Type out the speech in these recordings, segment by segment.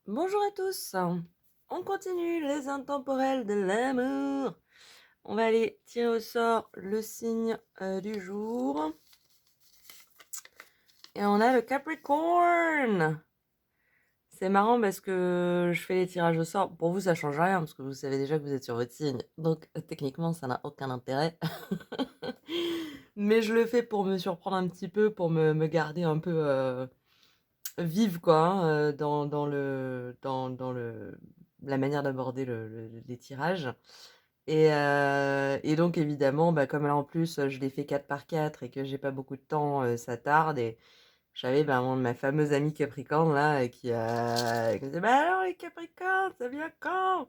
Bonjour à tous, on continue les intemporels de l'amour. On va aller tirer au sort le signe du jour. Et on a le Capricorne. C'est marrant parce que je fais les tirages au sort. Pour vous, ça change rien parce que vous savez déjà que vous êtes sur votre signe. Donc techniquement, ça n'a aucun intérêt. Mais je le fais pour me surprendre un petit peu, pour me garder un peu vive, quoi, hein, dans la manière d'aborder les tirages. Et donc évidemment, bah, comme là en plus je l'ai fait 4 par 4 et que j'ai pas beaucoup de temps, ça tarde et j'avais bah, ma fameuse amie Capricorne là qui me disait: «Bah alors les Capricornes, ça vient quand?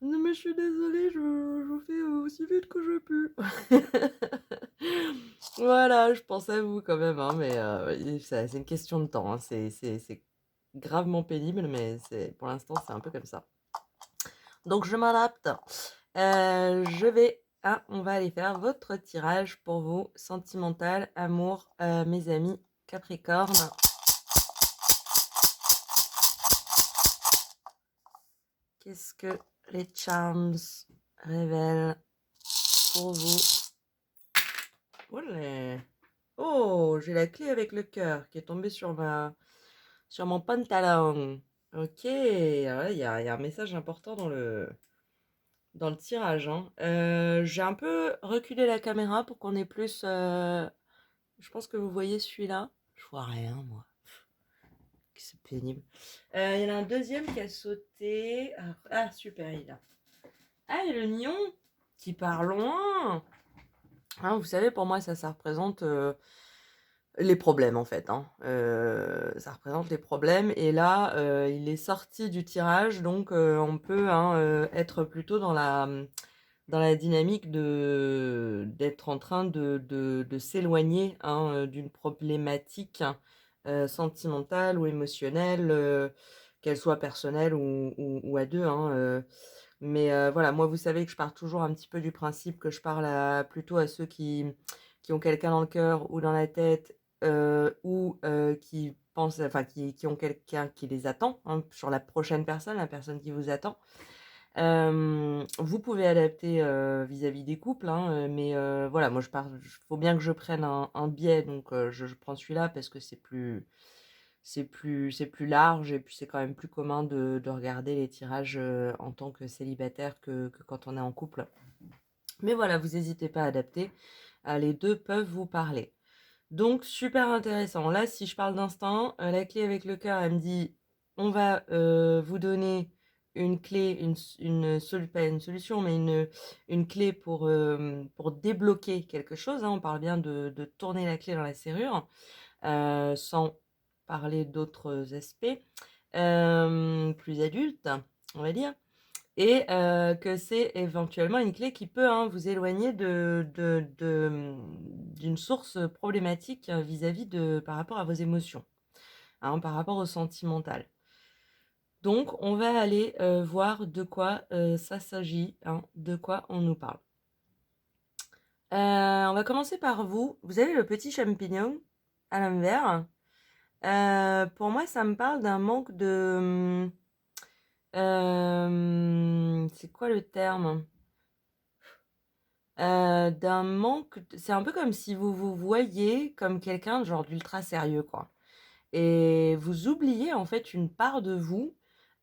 Non mais je suis désolée, je fais aussi vite que je peux.» Voilà, je pense à vous quand même, hein, mais c'est une question de temps, hein, c'est gravement pénible, mais pour l'instant c'est un peu comme ça. Donc je m'adapte. On va aller faire votre tirage pour vous, sentimental, amour, mes amis Capricorne. Qu'est-ce que les charms révèlent pour vous? Olé. Oh, j'ai la clé avec le cœur qui est tombée sur mon pantalon. Ok, il y a un message important dans le tirage, hein. J'ai un peu reculé la caméra pour qu'on ait plus. Je pense que vous voyez celui-là. Je vois rien, moi. C'est pénible. Il y en a un deuxième qui a sauté. Ah, super, il est là. Ah, et le lion qui part loin. Hein, vous savez, pour moi, ça représente les problèmes, en fait, hein. Ça représente les problèmes. Et là, il est sorti du tirage, donc on peut hein, être plutôt dans la dynamique d'être en train de s'éloigner hein, d'une problématique sentimentale ou émotionnelle, qu'elle soit personnelle ou à deux, hein, mais voilà, moi, vous savez que je pars toujours un petit peu du principe que je parle plutôt à ceux qui ont quelqu'un dans le cœur ou dans la tête, ou qui pensent, enfin, qui ont quelqu'un qui les attend hein, sur la prochaine personne, la personne qui vous attend. Vous pouvez adapter vis-à-vis des couples, hein, mais voilà, moi, faut bien que je prenne un biais, donc je prends celui-là parce que c'est plus large et puis c'est quand même plus commun de regarder les tirages en tant que célibataire que quand on est en couple. Mais voilà, vous n'hésitez pas à adapter. Les deux peuvent vous parler. Donc, super intéressant. Là, si je parle d'instinct, la clé avec le cœur, elle me dit, on va vous donner une clé, pas une solution, mais une clé pour débloquer quelque chose, hein. On parle bien de tourner la clé dans la serrure, sans parler d'autres aspects plus adultes, on va dire. Et que c'est éventuellement une clé qui peut hein, vous éloigner d'une source problématique vis-à-vis par rapport à vos émotions, hein, par rapport au sentimental. Donc, on va aller voir de quoi ça s'agit, hein, de quoi on nous parle. On va commencer par vous. Vous avez le petit champignon à l'envers. Pour moi, ça me parle d'un manque de... c'est quoi le terme? D'un manque, c'est un peu comme si vous vous voyiez comme quelqu'un de genre d'ultra sérieux, quoi. Et vous oubliez en fait une part de vous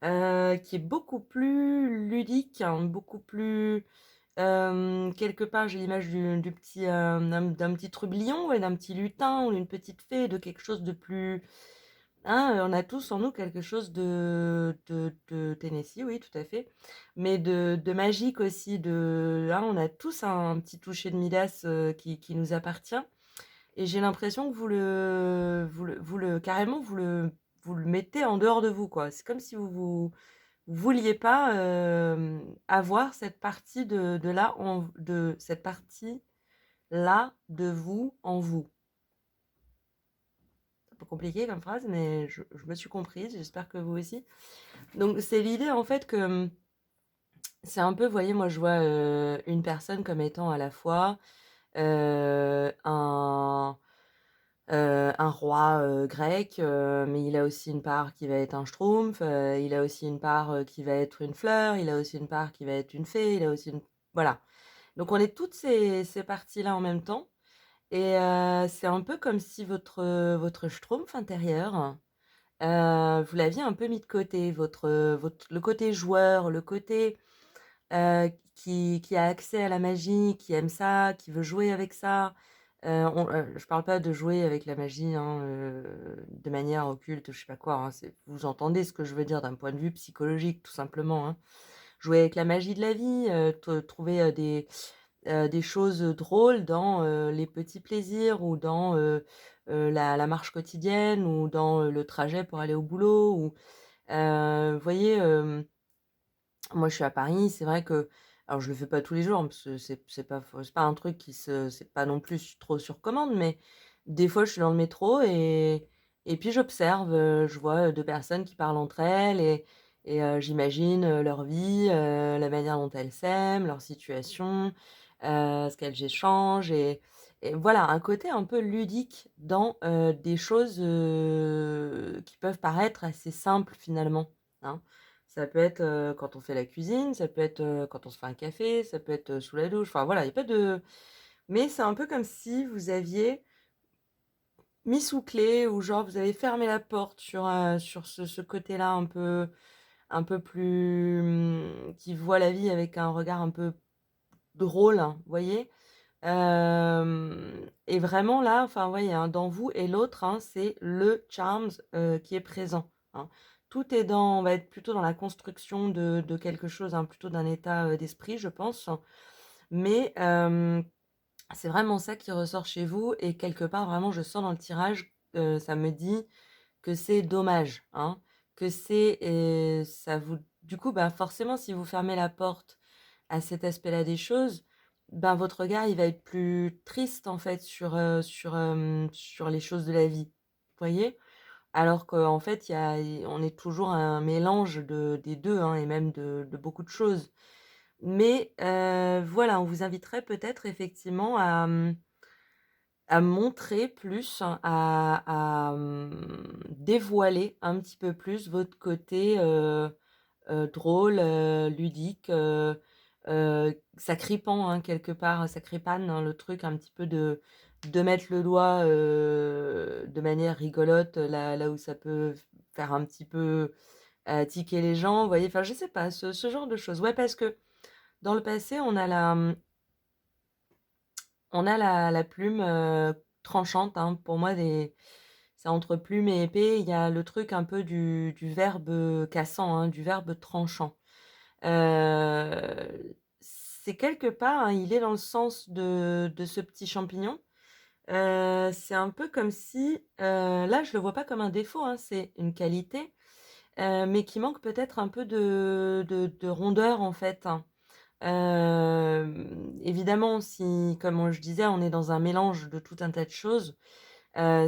qui est beaucoup plus ludique, hein, beaucoup plus... quelque part, j'ai l'image du petit, d'un petit trublion, ouais, d'un petit lutin ou d'une petite fée, de quelque chose de plus... Hein, on a tous en nous quelque chose de Tennessee, oui, tout à fait, mais de magique aussi. Hein, on a tous un petit toucher de Midas qui nous appartient. Et j'ai l'impression que carrément, vous le mettez en dehors de vous, quoi. C'est comme si vous vouliez pas avoir cette partie de cette partie là de vous en vous. Un peu compliqué comme phrase, mais je me suis comprise, j'espère que vous aussi. Donc c'est l'idée en fait que c'est un peu, vous voyez, moi je vois une personne comme étant à la fois un, un roi, grec, mais il a aussi une part qui va être un schtroumpf, il a aussi une part, qui va être une fleur, il a aussi une part qui va être une fée, il a aussi une voilà. Donc on est toutes ces parties-là en même temps et c'est un peu comme si votre schtroumpf intérieur, vous l'aviez un peu mis de côté, votre le côté joueur, le côté, qui a accès à la magie, qui aime ça, qui veut jouer avec ça. Je parle pas de jouer avec la magie, hein, de manière occulte, je sais pas quoi, hein, c'est vous entendez ce que je veux dire d'un point de vue psychologique, tout simplement, hein. Jouer avec la magie de la vie, te trouver, des choses, drôles dans, les petits plaisirs ou dans, la marche quotidienne ou dans, le trajet pour aller au boulot ou, vous voyez, moi, je suis à Paris, c'est vrai que alors je le fais pas tous les jours, hein, parce que c'est pas un truc c'est pas non plus trop sur commande, mais des fois, je suis dans le métro et puis j'observe, je vois, 2 personnes qui parlent entre elles et j'imagine, leur vie, la manière dont elles s'aiment, leur situation, ce qu'elles échangent et voilà, un côté un peu ludique dans, des choses, qui peuvent paraître assez simples finalement, hein. Ça peut être, quand on fait la cuisine, ça peut être, quand on se fait un café, ça peut être, sous la douche, enfin voilà, il y a pas de mais c'est un peu comme si vous aviez mis sous clé ou genre vous avez fermé la porte sur ce côté-là un peu plus, qui voit la vie avec un regard un peu drôle, hein, vous voyez? Et vraiment là, enfin, ouais, il y a un dans vous et l'autre, hein, c'est le charms, qui est présent, hein. Tout est on va être plutôt dans la construction de quelque chose, hein, plutôt d'un état, d'esprit, je pense. Mais, c'est vraiment ça qui ressort chez vous et quelque part, vraiment, je sens dans le tirage, ça me dit que c'est dommage, hein, que c'est ça vous du coup, bah, forcément, si vous fermez la porte à cet aspect-là des choses, ben, votre regard, il va être plus triste, en fait, sur les choses de la vie. Vous voyez? Alors qu'en fait, on est toujours un mélange des 2, hein, et même de beaucoup de choses. Mais, voilà, on vous inviterait peut-être effectivement à montrer plus, dévoiler un petit peu plus votre côté, drôle, ludique, sacripant, hein, quelque part, sacripane, hein, le truc un petit peu de mettre le doigt, de manière rigolote, là où ça peut faire un petit peu, tiquer les gens, vous voyez? Enfin, je sais pas, ce genre de choses. Ouais, parce que dans le passé, on a la plume, tranchante, hein. Pour moi, c'est entre plume et épée, il y a le truc un peu du verbe, cassant, hein, du verbe tranchant. C'est quelque part, hein, il est dans le sens de ce petit champignon. C'est un peu comme si, là, je le vois pas comme un défaut, hein, c'est une qualité, mais qui manque peut-être un peu de rondeur, en fait, hein. Évidemment, si, comme je disais, on est dans un mélange de tout un tas de choses,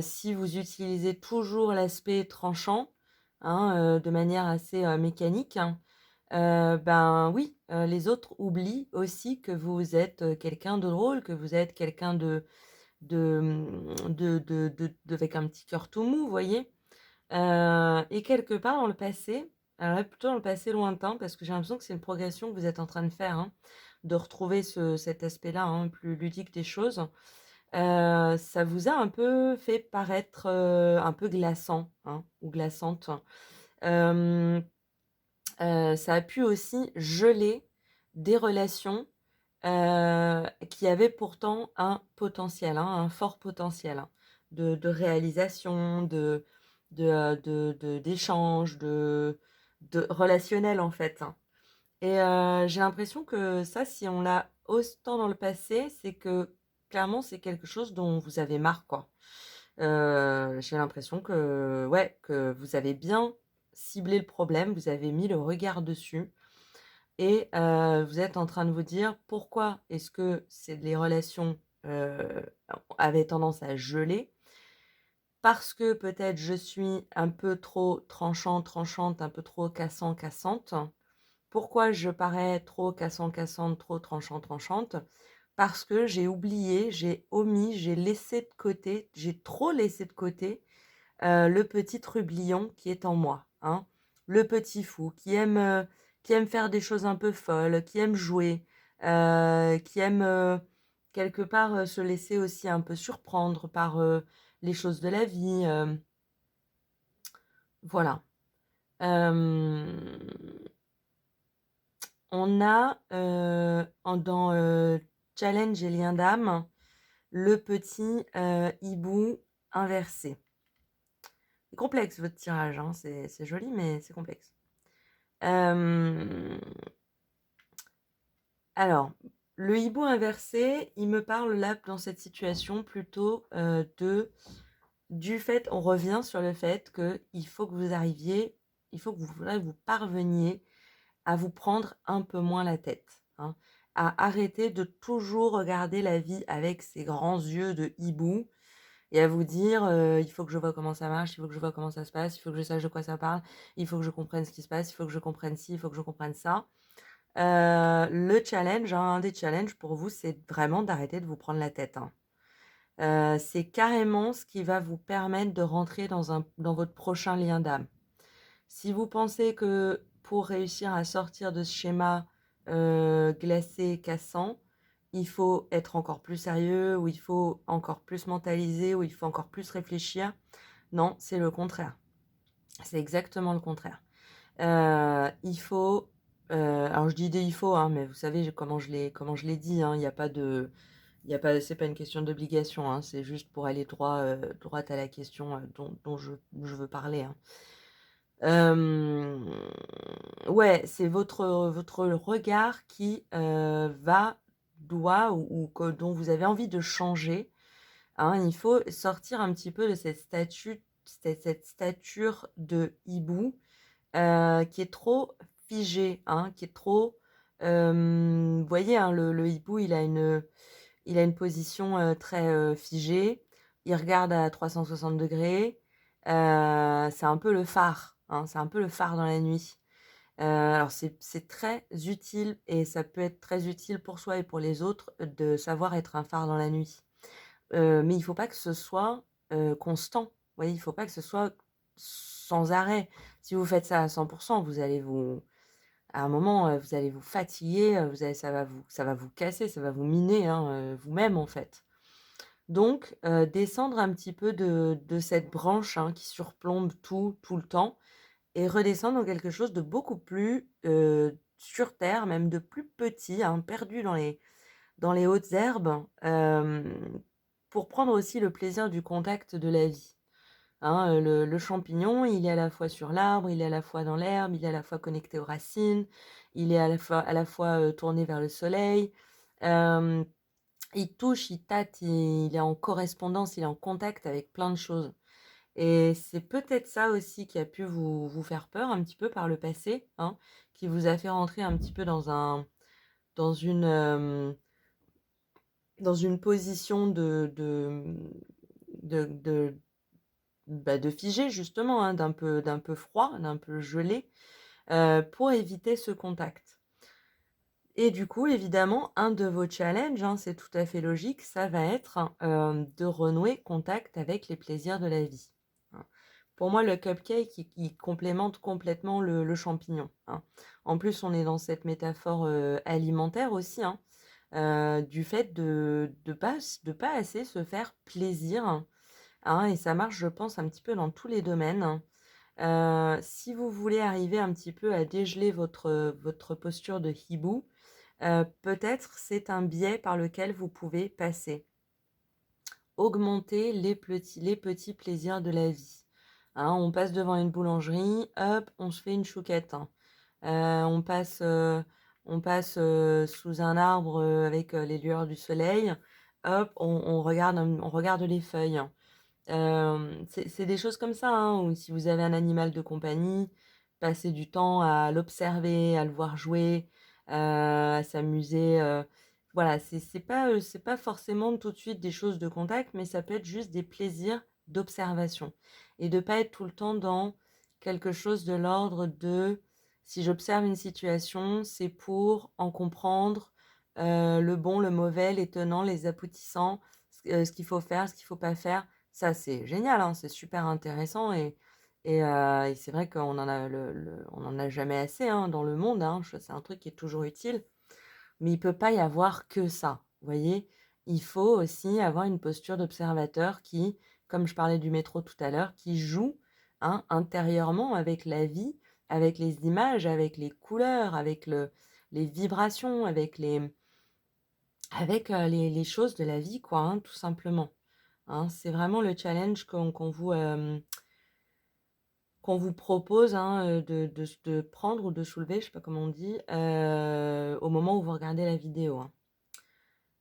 si vous utilisez toujours l'aspect tranchant, hein, de manière assez, mécanique, hein, ben, oui, les autres oublient aussi que vous êtes, quelqu'un de drôle, que vous êtes quelqu'un avec un petit cœur tout mou, vous voyez? Et quelque part dans le passé, alors là plutôt dans le passé lointain parce que j'ai l'impression que c'est une progression que vous êtes en train de faire, hein, de retrouver cet aspect-là, hein, plus ludique des choses. Ça vous a un peu fait paraître, un peu glaçant, hein, ou glaçante. Hem, Ça a pu aussi geler des relations, qui avaient pourtant un potentiel, hein, un fort potentiel, hein, de réalisation, d'échange, de relationnel, en fait, hein. Et j'ai l'impression que ça, si on l'a autant dans le passé, c'est que clairement, c'est quelque chose dont vous avez marre, quoi. J'ai l'impression que ouais, que vous avez bien ciblé le problème, vous avez mis le regard dessus et vous êtes en train de vous dire: «Pourquoi est-ce que c'est les relations, avaient tendance à geler?» Parce que peut-être je suis un peu trop tranchant, tranchante, un peu trop cassant, cassante. Pourquoi je parais trop cassant, cassante, trop tranchant, tranchante? parce que j'ai oublié, j'ai omis, j'ai laissé de côté, j'ai trop laissé de côté le petit trublion qui est en moi, hein. Le petit fou qui aime faire des choses un peu folles, qui aime jouer, qui aime, quelque part, se laisser aussi un peu surprendre par, les choses de la vie, voilà. Hem, on a, dans, challenge et lien d'âme, le petit, hibou inversé. C'est complexe votre tirage, hein, c'est joli mais c'est complexe. Hem, alors, le hibou inversé, il me parle là, dans cette situation, plutôt, du fait on revient sur le fait qu'il faut que vous arriviez il faut que vous parveniez à vous prendre un peu moins la tête, hein. À arrêter de toujours regarder la vie avec ces grands yeux de hibou et à vous dire, «Il faut que je vois comment ça marche, il faut que je vois comment ça se passe, il faut que je sache de quoi ça parle, il faut que je comprenne ce qui se passe, il faut que je comprenne ci, il faut que je comprenne ça». Le challenge, hein, un des challenges pour vous, c'est vraiment d'arrêter de vous prendre la tête, hein. C'est carrément ce qui va vous permettre de rentrer dans votre prochain lien d'âme. Si vous pensez que pour réussir à sortir de ce schéma, glacé, cassant, il faut être encore plus sérieux, ou il faut encore plus mentaliser, ou il faut encore plus réfléchir, non, c'est le contraire. C'est exactement le contraire. Il faut, alors je dis des «il faut», hein, mais vous savez comment je l'ai dit, hein, il y a pas c'est pas une question d'obligation, hein, c'est juste pour aller droit à la question, dont je veux parler, hein. Hem, ouais, c'est votre regard qui, doit ou que dont vous avez envie de changer, hein. Il faut sortir un petit peu de cette stature de hibou, qui est trop figée, hein, qui est trop, vous voyez, hein, le hibou, il a une position, très, figée. Il regarde à 360°. C'est un peu le phare, hein, c'est un peu le phare dans la nuit. Alors c'est très utile et ça peut être très utile pour soi et pour les autres de savoir être un phare dans la nuit. Mais il faut pas que ce soit, constant. Vous voyez? Il faut pas que ce soit sans arrêt. Si vous faites ça à 100, vous allez vous à un moment, vous allez vous fatiguer, vous allez ça va vous casser, ça va vous miner, hein, vous-même, en fait. Donc descendre un petit peu de cette branche, hein, qui surplombe tout, tout le temps et redescendre dans quelque chose de beaucoup plus, sur terre, même de plus petit, hein, perdu dans les hautes herbes, pour prendre aussi le plaisir du contact de la vie, hein. Le champignon, il est à la fois sur l'arbre, il est à la fois dans l'herbe, il est à la fois connecté aux racines, il est à la fois, tourné vers le soleil. Hem, il touche, il tâte, il est en correspondance, il est en contact avec plein de choses et c'est peut-être ça aussi qui a pu vous faire peur un petit peu par le passé, hein, qui vous a fait rentrer un petit peu dans une, dans une position de de figé justement, hein, d'un peu froid, d'un peu gelé, pour éviter ce contact et du coup, évidemment, un de vos challenges, hein, c'est tout à fait logique, ça va être, de renouer contact avec les plaisirs de la vie, hein. Pour moi, le cupcake, il complémente complètement le champignon, hein. En plus, on est dans cette métaphore, alimentaire aussi, hein, du fait de pas assez se faire plaisir, hein et ça marche, je pense, un petit peu dans tous les domaines. Si vous voulez arriver un petit peu à dégeler votre posture de hibou, peut-être c'est un biais par lequel vous pouvez passer. Augmenter les petits plaisirs de la vie, hein. On passe devant une boulangerie, hop, on se fait une chouquette, hein. On passe, sous un arbre, avec, les lueurs du soleil, hop, on regarde les feuilles. C'est des choses comme ça, hein, ou si vous avez un animal de compagnie, passer du temps à l'observer, à le voir jouer, à s'amuser, voilà, c'est pas forcément tout de suite des choses de contact, mais ça peut être juste des plaisirs d'observation et de pas être tout le temps dans quelque chose de l'ordre de: «Si j'observe une situation, c'est pour en comprendre, le bon, le mauvais, les tenants, les aboutissants, ce qu'il faut faire, ce qu'il faut pas faire. Ça, c'est génial, hein, c'est super intéressant et c'est vrai qu'on en a on en a jamais assez, hein, dans le monde, hein. C'est un truc qui est toujours utile, mais il peut pas y avoir que ça, vous voyez? Il faut aussi avoir une posture d'observateur qui, comme je parlais du métro tout à l'heure, qui joue, hein, intérieurement avec la vie, avec les images, avec les couleurs, avec les vibrations, avec les choses de la vie, quoi, hein, tout simplement. Hein. C'est vraiment le challenge qu'on vous propose, hein, de prendre ou de soulever, je sais pas comment on dit, au moment où vous regardez la vidéo, hein.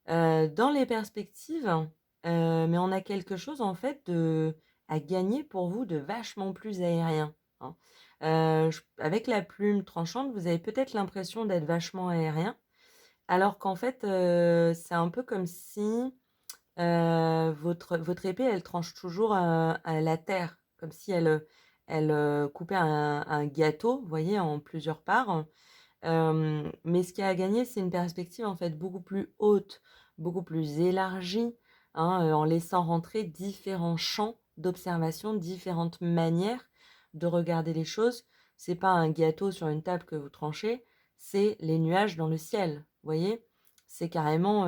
Dans les perspectives, mais on a quelque chose en fait à gagner pour vous de vachement plus aérien, hein. Avec la plume tranchante, vous avez peut-être l'impression d'être vachement aérien, alors qu'en fait, c'est un peu comme si votre épée, elle tranche toujours à la terre, comme si elle coupait un gâteau, vous voyez, en plusieurs parts. Mais ce qui a à gagner, c'est une perspective en fait beaucoup plus haute, beaucoup plus élargie, hein, en laissant rentrer différents champs d'observation, différentes manières de regarder les choses. C'est pas un gâteau sur une table que vous tranchez, c'est les nuages dans le ciel, vous voyez? C'est carrément,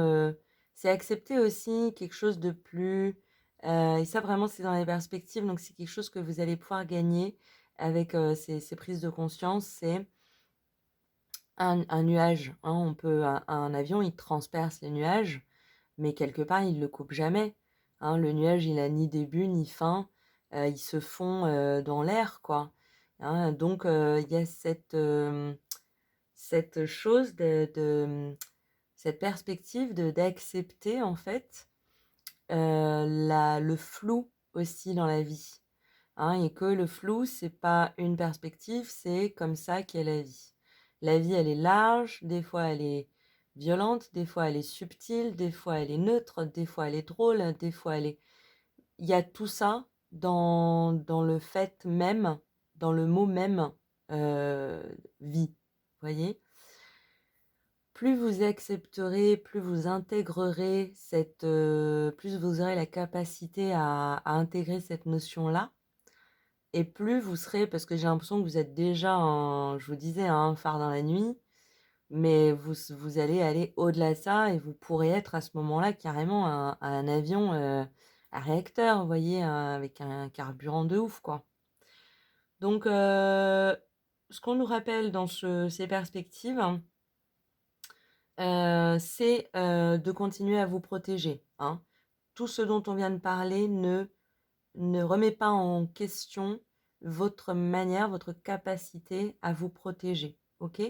c'est accepter aussi quelque chose de plus, et ça vraiment c'est dans les perspectives, donc c'est quelque chose que vous allez pouvoir gagner avec, ces prises de conscience, c'est un nuage, hein, un avion, il transperce les nuages, mais quelque part, il ne le coupe jamais, hein. Le nuage, il a ni début ni fin, il se fond, dans l'air, quoi, hein. Donc il y a cette chose cette perspective d'accepter, en fait, le flou aussi dans la vie, hein, et que le flou, c'est pas une perspective, c'est comme ça qu'est la vie. La vie, elle est large, des fois elle est violente, des fois elle est subtile, des fois elle est neutre, des fois elle est drôle, des fois elle est... Il y a tout ça dans le fait même, dans le mot même, euh, vie. Vous voyez? Plus vous accepterez, plus vous intégrerez plus vous aurez la capacité à intégrer cette notion-là, et plus vous serez, parce que j'ai l'impression que vous êtes déjà, je vous disais, un phare dans la nuit, mais vous allez aller au-delà de ça et vous pourrez être à ce moment-là carrément un avion à réacteur, vous voyez, avec un carburant de ouf, quoi. Donc, ce qu'on nous rappelle dans ces perspectives, c'est de continuer à vous protéger, hein. Tout ce dont on vient de parler ne remet pas en question votre manière, votre capacité à vous protéger, ok?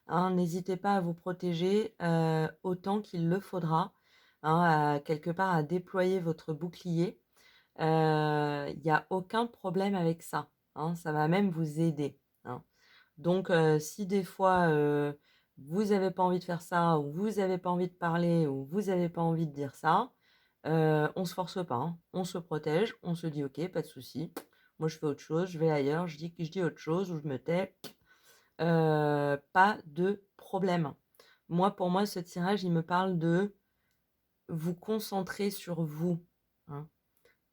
Hein, n'hésitez pas à vous protéger autant qu'il le faudra, hein, quelque part à déployer votre bouclier. Il n'y a aucun problème avec ça, hein, ça va même vous aider, hein. Donc, si des fois, vous n'avez pas envie de faire ça, ou vous n'avez pas envie de parler, ou vous n'avez pas envie de dire ça, on se force pas, hein. On se protège, on se dit: «OK, pas de souci. Moi, je fais autre chose, je vais ailleurs, je dis autre chose ou je me tais». Pas de problème. Pour moi, ce tirage, il me parle de vous concentrer sur vous, hein,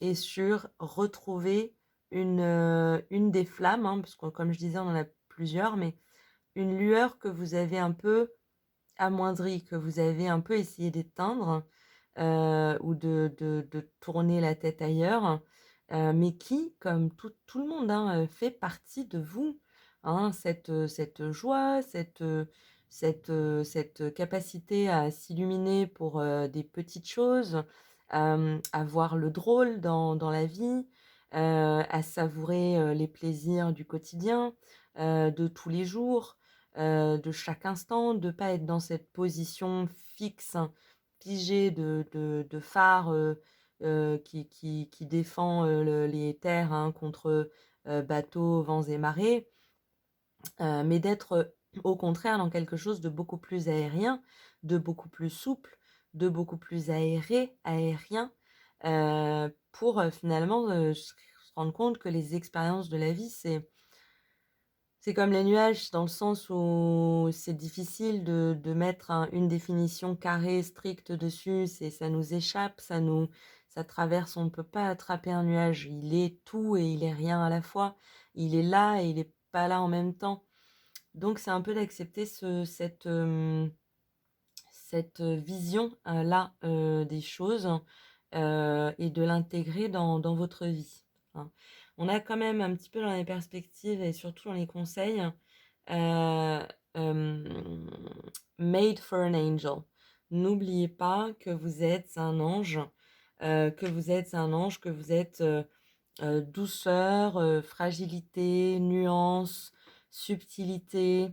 et sur retrouver une des flammes, hein, parce que comme je disais, on en a plusieurs, mais une lueur que vous avez un peu amoindrie, que vous avez un peu essayé d'éteindre, ou de tourner la tête ailleurs, mais qui, comme tout le monde, hein, fait partie de vous, hein. Cette joie, cette capacité à s'illuminer pour des petites choses, à voir le drôle dans la vie, à savourer les plaisirs du quotidien, de tous les jours, de chaque instant, de ne pas être dans cette position fixe, figé de phare qui défend les terres, hein, contre bateaux, vents et marées, mais d'être au contraire dans quelque chose de beaucoup plus aérien, de beaucoup plus souple, de beaucoup plus aérien, pour finalement se rendre compte que les expériences de la vie, C'est comme les nuages dans le sens où c'est difficile de mettre une définition carrée, stricte dessus, ça nous échappe, ça traverse, on ne peut pas attraper un nuage. Il est tout et il est rien à la fois. Il est là et il est pas là en même temps. Donc c'est un peu d'accepter cette vision là des choses et de l'intégrer dans votre vie, hein. On a quand même un petit peu dans les perspectives et surtout dans les conseils euh, euh, made for an angel. N'oubliez pas que vous êtes un ange, que vous êtes douceur, fragilité, nuance, subtilité.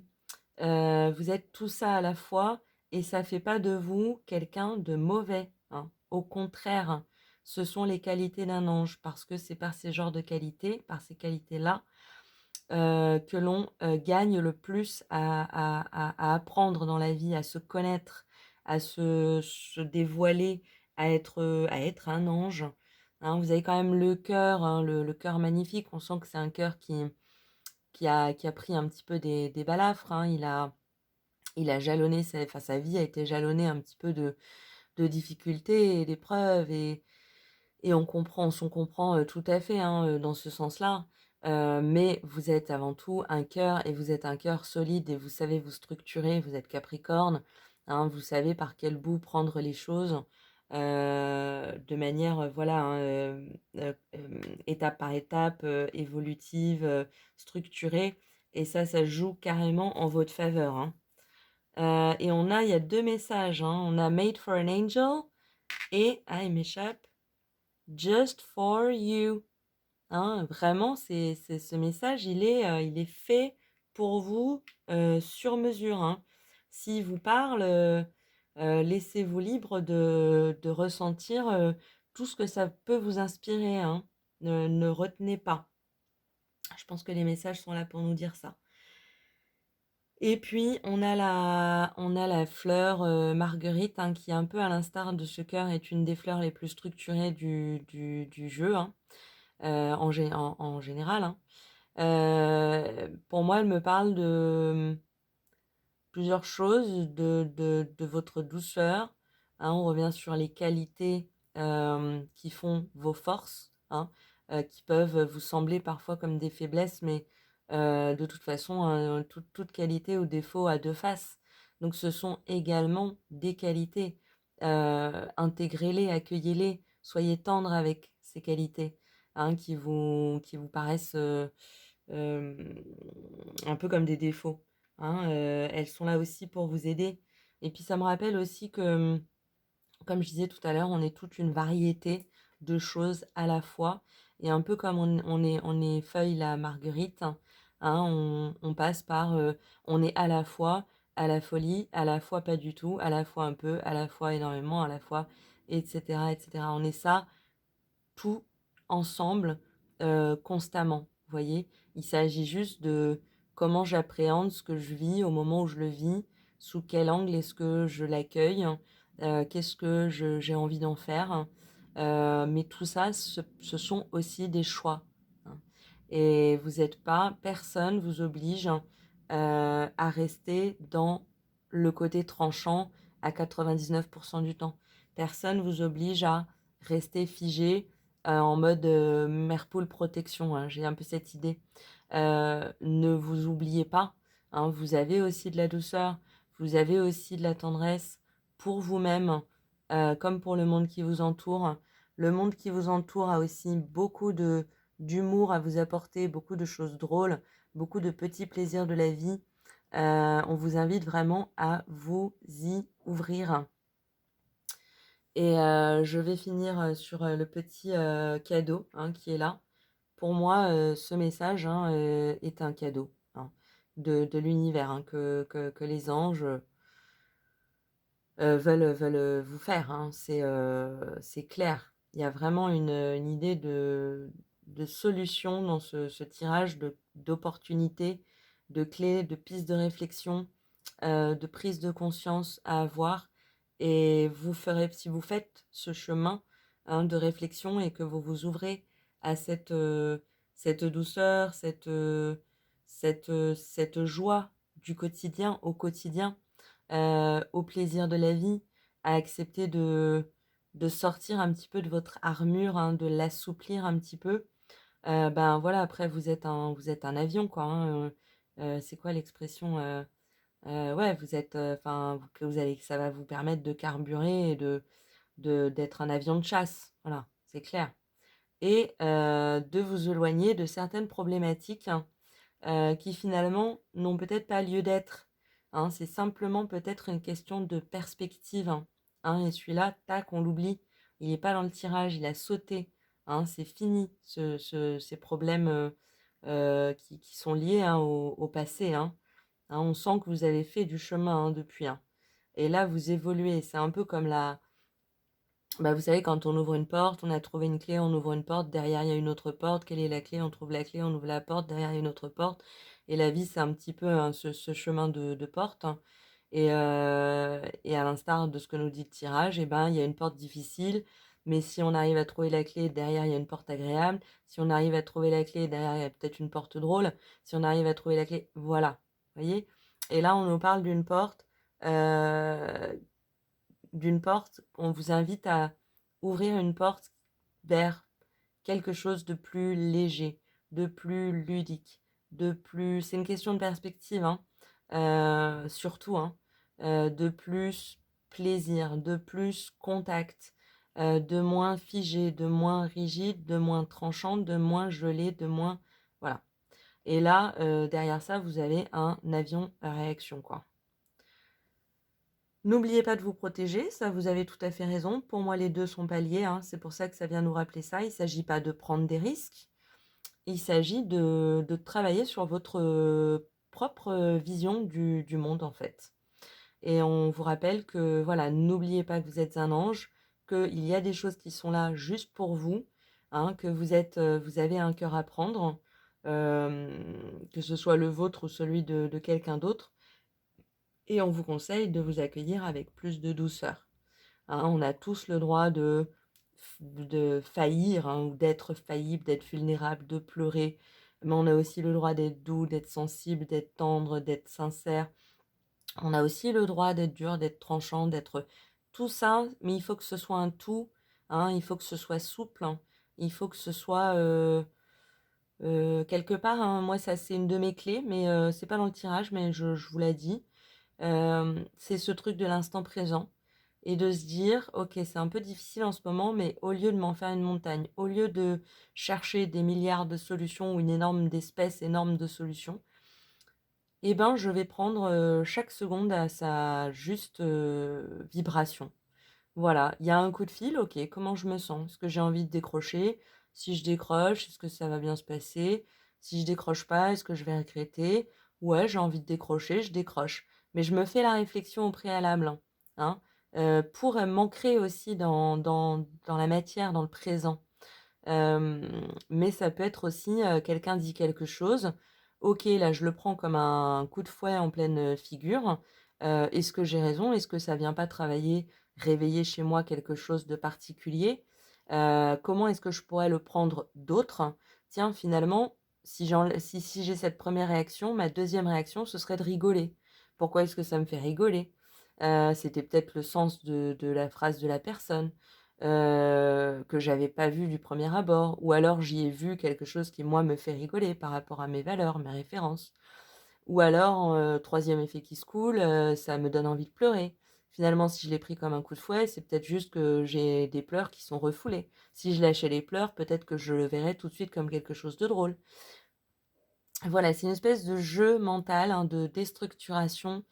Vous êtes tout ça à la fois et ça fait pas de vous quelqu'un de mauvais, hein. Au contraire, ce sont les qualités d'un ange parce que c'est par ces genres de qualités, par ces qualités-là, que l'on gagne le plus à apprendre dans la vie, à se connaître, se dévoiler, à être un ange, hein. Vous avez quand même le cœur, hein, le cœur magnifique. On sent que c'est un cœur qui a pris un petit peu des balafres, hein. Il a jalonné, enfin, sa vie a été jalonnée un petit peu de difficultés et d'épreuves et on s'en comprend tout à fait, hein, dans ce sens-là. Mais vous êtes avant tout un cœur et vous êtes un cœur solide et vous savez vous structurer, vous êtes Capricorne, hein, vous savez par quel bout prendre les choses de manière, voilà, hein, étape par étape, évolutive, structurée. Et ça joue carrément en votre faveur, hein. Et il y a deux messages, hein. On a Made for an Angel et, ah, il m'échappe, Just for You. Hein, vraiment, ce message, il est fait pour vous sur mesure, hein. S'il vous parle, laissez-vous libre de ressentir tout ce que ça peut vous inspirer, hein. Ne retenez pas. Je pense que les messages sont là pour nous dire ça. Et puis, on a la fleur marguerite, hein, qui, un peu à l'instar de ce cœur, est une des fleurs les plus structurées du jeu, hein, en général, hein. Pour moi, elle me parle de plusieurs choses, de votre douceur, hein. On revient sur les qualités qui font vos forces, hein, qui peuvent vous sembler parfois comme des faiblesses, mais de toute façon, toute qualité ou défaut a deux faces. Donc ce sont également des qualités. Intégrez-les, accueillez-les, soyez tendre avec ces qualités, hein, qui vous paraissent euh, un peu comme des défauts, hein. Elles sont là aussi pour vous aider. Et puis ça me rappelle aussi que, comme je disais tout à l'heure, on est toute une variété de choses à la fois. Et un peu comme on est feuille la marguerite, hein, on passe par, on est à la fois à la folie, à la fois pas du tout, à la fois un peu, à la fois énormément, à la fois, etc., etc. On est ça tout ensemble constamment. Vous voyez, il s'agit juste de comment j'appréhende ce que je vis au moment où je le vis, sous quel angle est-ce que je l'accueille, qu'est-ce que j'ai envie d'en faire. Mais tout ça, ce sont aussi des choix, hein. Et vous n'êtes pas, personne vous oblige à rester dans le côté tranchant à 99% du temps. Personne vous oblige à rester figé en mode mère poule protection, hein. J'ai un peu cette idée. Ne vous oubliez pas, hein, vous avez aussi de la douceur, vous avez aussi de la tendresse pour vous-même, comme pour le monde qui vous entoure. Le monde qui vous entoure a aussi beaucoup d'humour à vous apporter, beaucoup de choses drôles, beaucoup de petits plaisirs de la vie. On vous invite vraiment à vous y ouvrir. Et je vais finir sur le petit cadeau, hein, qui est là. Pour moi, ce message, hein, est un cadeau, hein, de l'univers, hein, que les anges veulent vous faire, hein. C'est clair. Il y a vraiment une idée de solution dans ce tirage, d'opportunités, de clés, de pistes de réflexion, de prise de conscience à avoir. Et vous ferez, si vous faites ce chemin, hein, de réflexion et que vous vous ouvrez à cette douceur, cette joie du quotidien, au quotidien, au plaisir de la vie, à accepter de sortir un petit peu de votre armure, hein, de l'assouplir un petit peu. Ben, voilà, après vous êtes un avion quoi, hein, c'est quoi l'expression? Ouais, vous êtes, enfin, que vous allez que ça va vous permettre de carburer et d'être un avion de chasse. Voilà, c'est clair et de vous éloigner de certaines problématiques, hein, qui finalement n'ont peut-être pas lieu d'être, hein. C'est simplement peut-être une question de perspective, hein, et celui-là, tac, on l'oublie. Il est pas dans le tirage, il a sauté, hein. C'est fini ces problèmes, qui sont liés, hein, au passé, hein. Hein, on sent que vous avez fait du chemin, hein, depuis, hein et là, vous évoluez. C'est un peu comme bah, vous savez, quand on ouvre une porte, on a trouvé une clé, on ouvre une porte, derrière il y a une autre porte. Quelle est la clé? On trouve la clé, on ouvre la porte, derrière il y a une autre porte. Et la vie, c'est un petit peu hein, ce chemin de porte, hein. Et à l'instar de ce que nous dit le tirage, eh ben, il y a une porte difficile, mais si on arrive à trouver la clé, derrière il y a une porte agréable. Si on arrive à trouver la clé, derrière il y a peut-être une porte drôle. Si on arrive à trouver la clé, voilà. Vous voyez? Et là, on nous parle euh, d'une porte, on vous invite à ouvrir une porte vers quelque chose de plus léger, de plus ludique, de plus c'est une question de perspective, hein, surtout, hein, de plus plaisir, de plus contact, de moins figé, de moins rigide, de moins tranchant, de moins gelé, de moins voilà et là, derrière ça, vous avez un avion à réaction, quoi. N'oubliez pas de vous protéger, ça vous avez tout à fait raison. Pour moi, les 2 sont pas liés, hein, c'est pour ça que ça vient nous rappeler ça. Il ne s'agit pas de prendre des risques, il s'agit de travailler sur votre, propre, vision du monde, en fait. Et on vous rappelle que, voilà, n'oubliez pas que vous êtes un ange, qu'il y a des choses qui sont là juste pour vous, hein, que vous avez un cœur à prendre, que ce soit le vôtre ou celui de quelqu'un d'autre et on vous conseille de vous accueillir avec plus de douceur. Hein, on a tous le droit de faillir, hein, ou d'être faillible, d'être vulnérable, de pleurer, mais on a aussi le droit d'être doux, d'être sensible, d'être tendre, d'être sincère. On a aussi le droit d'être dur, d'être tranchant, d'être tout ça, mais il faut que ce soit un tout, hein, il faut que ce soit souple, hein, il faut que ce soit quelque part, hein, moi ça c'est une de mes clés, mais c'est pas dans le tirage, mais je vous l'ai dit. C'est ce truc de l'instant présent et de se dire: «OK, c'est un peu difficile en ce moment, mais au lieu de m'en faire une montagne, au lieu de chercher des milliards de solutions ou une énorme d'espèces énorme de solutions, eh ben, je vais prendre, chaque seconde à sa juste, vibration». Voilà, il y a un coup de fil, OK, comment je me sens? Est-ce que j'ai envie de décrocher? Si je décroche, est-ce que ça va bien se passer? Si je décroche pas, est-ce que je vais regretter? Ouais, j'ai envie de décrocher, je décroche. Mais je me fais la réflexion au préalable, hein, pour, m'ancrer aussi dans la matière, dans le présent. Mais ça peut être aussi, quelqu'un dit quelque chose. OK, là, je le prends comme un coup de fouet en pleine, figure. Est-ce que j'ai raison? Est-ce que ça vient pas travailler, réveiller chez moi quelque chose de particulier? Comment est-ce que je pourrais le prendre d'autre? Tiens, finalement, si j'ai cette première réaction, ma deuxième réaction, ce serait de rigoler. Pourquoi est-ce que ça me fait rigoler? C'était peut-être le sens de la phrase de la personne que j'avais pas vu du premier abord ou alors j'y ai vu quelque chose qui moi me fait rigoler par rapport à mes valeurs, mes références. Ou alors, 3e effet qui se coule, ça me donne envie de pleurer. Finalement, si je l'ai pris comme un coup de fouet, c'est peut-être juste que j'ai des pleurs qui sont refoulés. Si je lâchais les pleurs, peut-être que je le verrais tout de suite comme quelque chose de drôle. Voilà, c'est une espèce de jeu mental, hein, de déstructuration,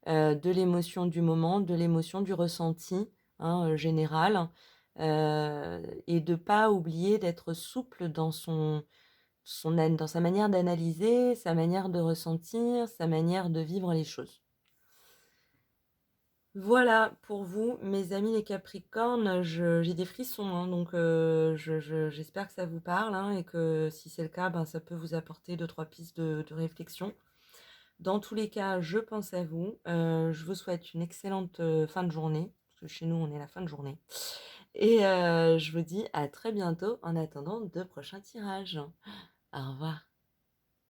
de l'émotion du moment, de l'émotion du ressenti, hein, général, et de pas oublier d'être souple dans sa manière d'analyser, sa manière de ressentir, sa manière de vivre les choses. Voilà pour vous, mes amis les Capricornes, j'ai des frissons, hein, donc j'espère que ça vous parle, hein, et que si c'est le cas, ben, ça peut vous apporter deux trois pistes de réflexion. Dans tous les cas, je pense à vous. Je vous souhaite une excellente fin de journée, parce que chez nous, on est la fin de journée. Et je vous dis à très bientôt en attendant de prochains tirages. Au revoir.